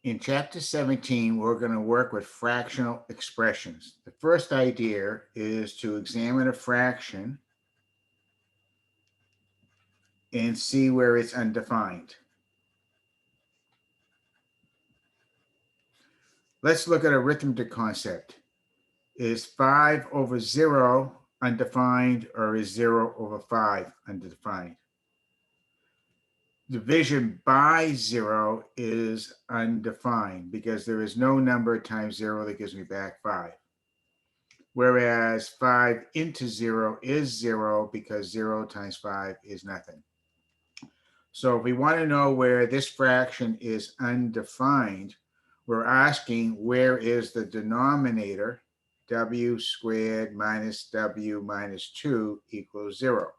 In chapter 17, we're going to work with fractional expressions. The first idea is to examine a fraction and see where it's undefined. Let's look at arithmetic concept. Is 5 over 0 undefined, or is 0 over 5 undefined? Division by 0 is undefined because there is no number times 0 that gives me back 5. Whereas 5 into 0 is 0 because 0 times 5 is nothing. So if we want to know where this fraction is undefined, we're asking where is the denominator, w squared minus w minus 2 equals 0.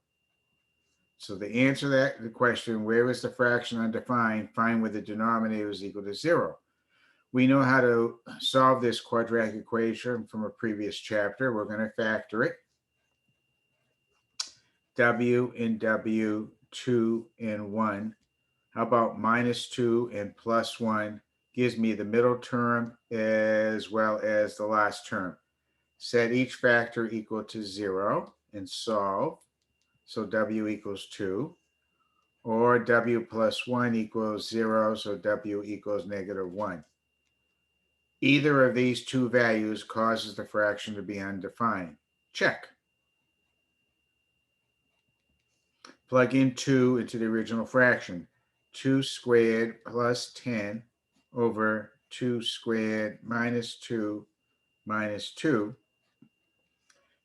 So the answer to that, the question, where is the fraction undefined, find where the denominator is equal to 0. We know how to solve this quadratic equation from a previous chapter. We're going to factor it. W and W, 2 and 1. How about minus 2 and plus 1 gives me the middle term as well as the last term. Set each factor equal to 0 and solve. So W equals 2. Or W plus 1 equals 0, so W equals negative 1. Either of these two values causes the fraction to be undefined. Check. Plug in 2 into the original fraction. 2 squared plus 10 over 2 squared minus 2 minus 2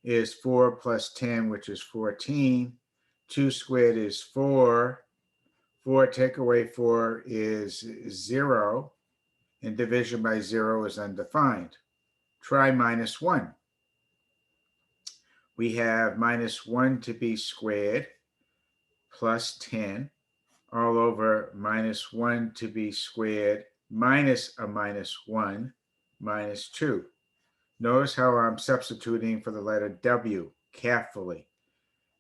is 4 plus 10, which is 14. 2 squared is 4. 4 take away 4 is 0. And division by 0 is undefined. Try minus 1. We have minus 1 to be squared plus 10 all over minus 1 to be squared minus a minus 1 minus 2. Notice how I'm substituting for the letter W carefully.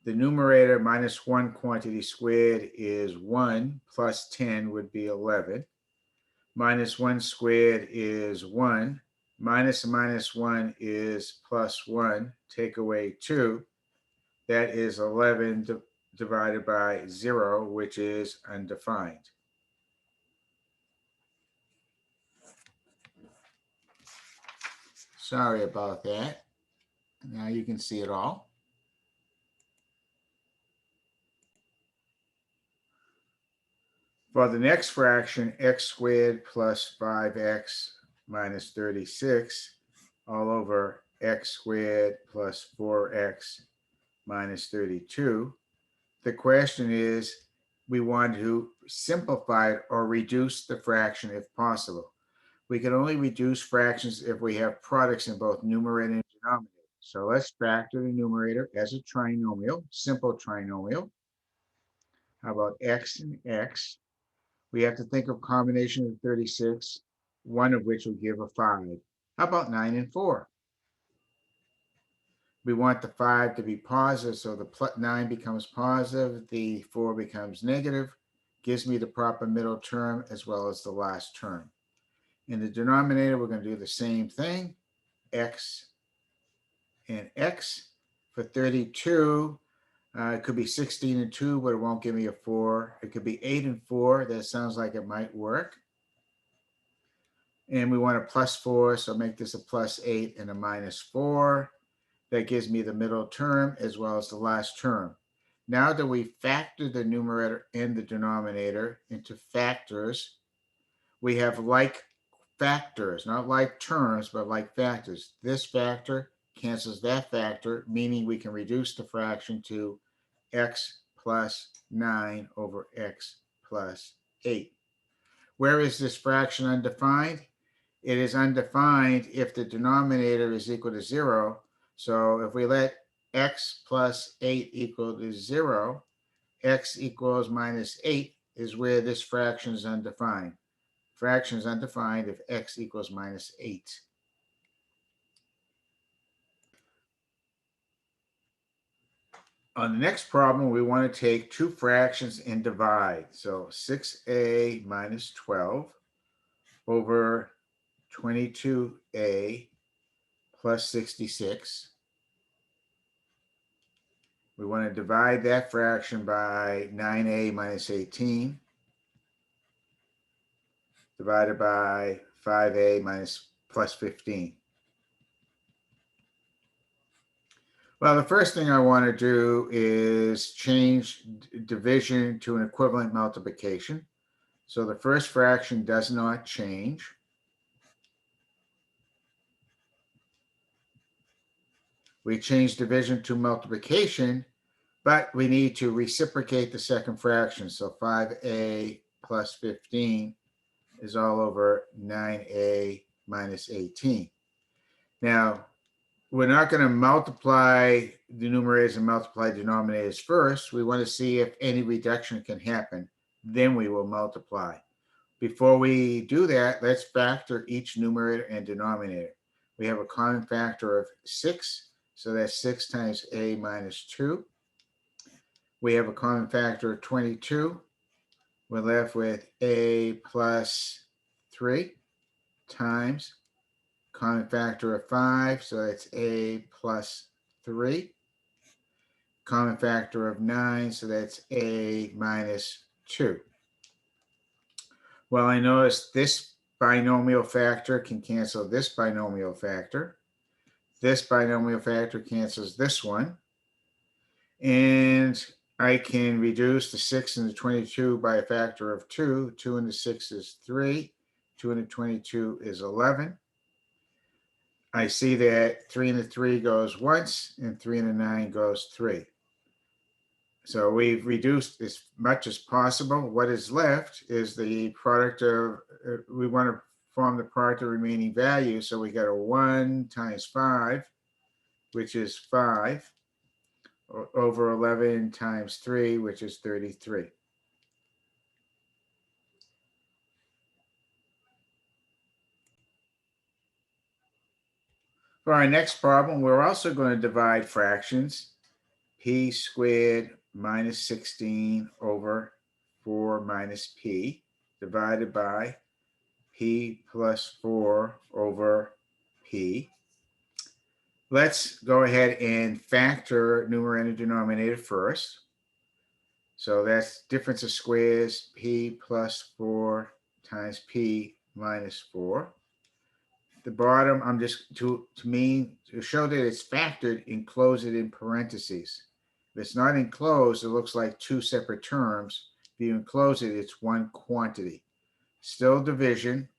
The numerator minus 1 quantity squared is 1 plus 10 would be 11. Minus 1 squared is 1. Minus 1 is plus 1. Take away 2. That is 11 divided by 0, which is undefined. Sorry about that. Now you can see it all. For the next fraction, x squared plus 5x minus 36 all over x squared plus 4x minus 32. The question is, we want to simplify it or reduce the fraction if possible. We can only reduce fractions if we have products in both numerator and denominator. So let's factor the numerator as a trinomial, simple trinomial. How about x and x? We have to think of combination of 36, one of which will give a 5. How about 9 and 4? We want the 5 to be positive, so the 9 becomes positive, the 4 becomes negative, gives me the proper middle term as well as the last term. In the denominator, we're going to do the same thing, x and x. For 32, it could be 16 and 2, but it won't give me a 4. It could be 8 and 4. That sounds like it might work. And we want a plus 4, so make this a plus 8 and a minus 4. That gives me the middle term as well as the last term. Now that we factor the numerator and the denominator into factors, we have like factors, not like terms, but like factors. This factor cancels that factor, meaning we can reduce the fraction to x plus 9 over x plus 8. Where is this fraction undefined? It is undefined if the denominator is equal to 0. So if we let x plus 8 equal to 0, x equals minus 8 is where this fraction is undefined. Fraction is undefined if x equals minus 8. On the next problem, we want to take two fractions and divide. So 6a minus 12 over 22a plus 66. We want to divide that fraction by 9a minus 18 divided by 5a minus plus 15. Well, the first thing I want to do is change division to an equivalent multiplication. So the first fraction does not change. We change division to multiplication, but we need to reciprocate the second fraction. So 5a plus 15 is all over 9a minus 18. Now, we're not going to multiply the numerators and multiply denominators first. We want to see if any reduction can happen. Then we will multiply. Before we do that, let's factor each numerator and denominator. We have a common factor of 6, so that's 6 times a minus 2. We have a common factor of 22. We're left with a plus 3 times common factor of 5, so that's a plus 3. Common factor of 9, so that's a minus 2. Well, I noticed this binomial factor can cancel this binomial factor. This binomial factor cancels this one. And I can reduce the 6 and the 22 by a factor of 2. 2 and the 6 is 3. 2 and the 22 is 11. I see that 3 and the 3 goes once, and 3 and the 9 goes 3. So we've reduced as much as possible. What is left is the product of, we want to form the product of remaining values. So we got a 1 times 5, which is 5, over 11 times 3, which is 33. For our next problem, we're also going to divide fractions. P squared minus 16 over 4 minus p divided by p plus 4 over p. Let's go ahead and factor numerator and denominator first. So that's difference of squares, p plus 4 times p minus 4. The bottom, I'm just, to show that it's factored, enclose it in parentheses. If it's not enclosed, it looks like two separate terms. If you enclose it, it's one quantity. Still division.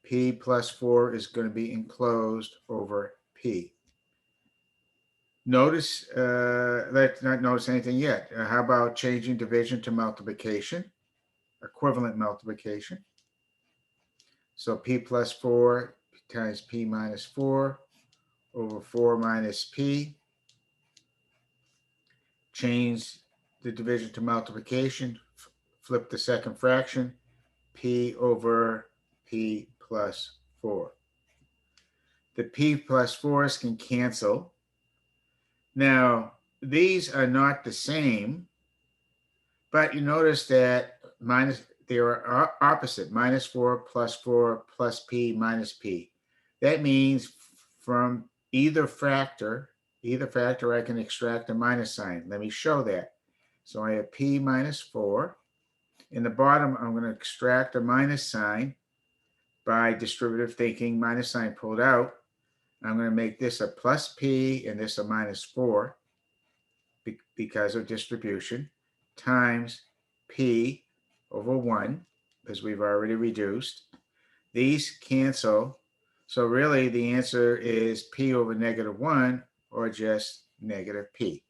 P plus 4 is going to be enclosed over p. Notice, let's not notice anything yet. How about changing division to multiplication? Equivalent multiplication. So p plus 4 times p minus 4 over 4 minus p. Change the division to multiplication, flip the second fraction, p over p plus 4. The p plus 4s can cancel. Now, these are not the same, but you notice that they are opposite, minus 4 plus p minus p. That means from either factor I can extract a minus sign. Let me show that. So I have p minus 4. In the bottom, I'm going to extract a minus sign by distributive thinking, minus sign pulled out. I'm going to make this a plus p and this a minus 4 because of distribution, times p over 1, because we've already reduced. These cancel. So really the answer is p over negative 1, or just negative p.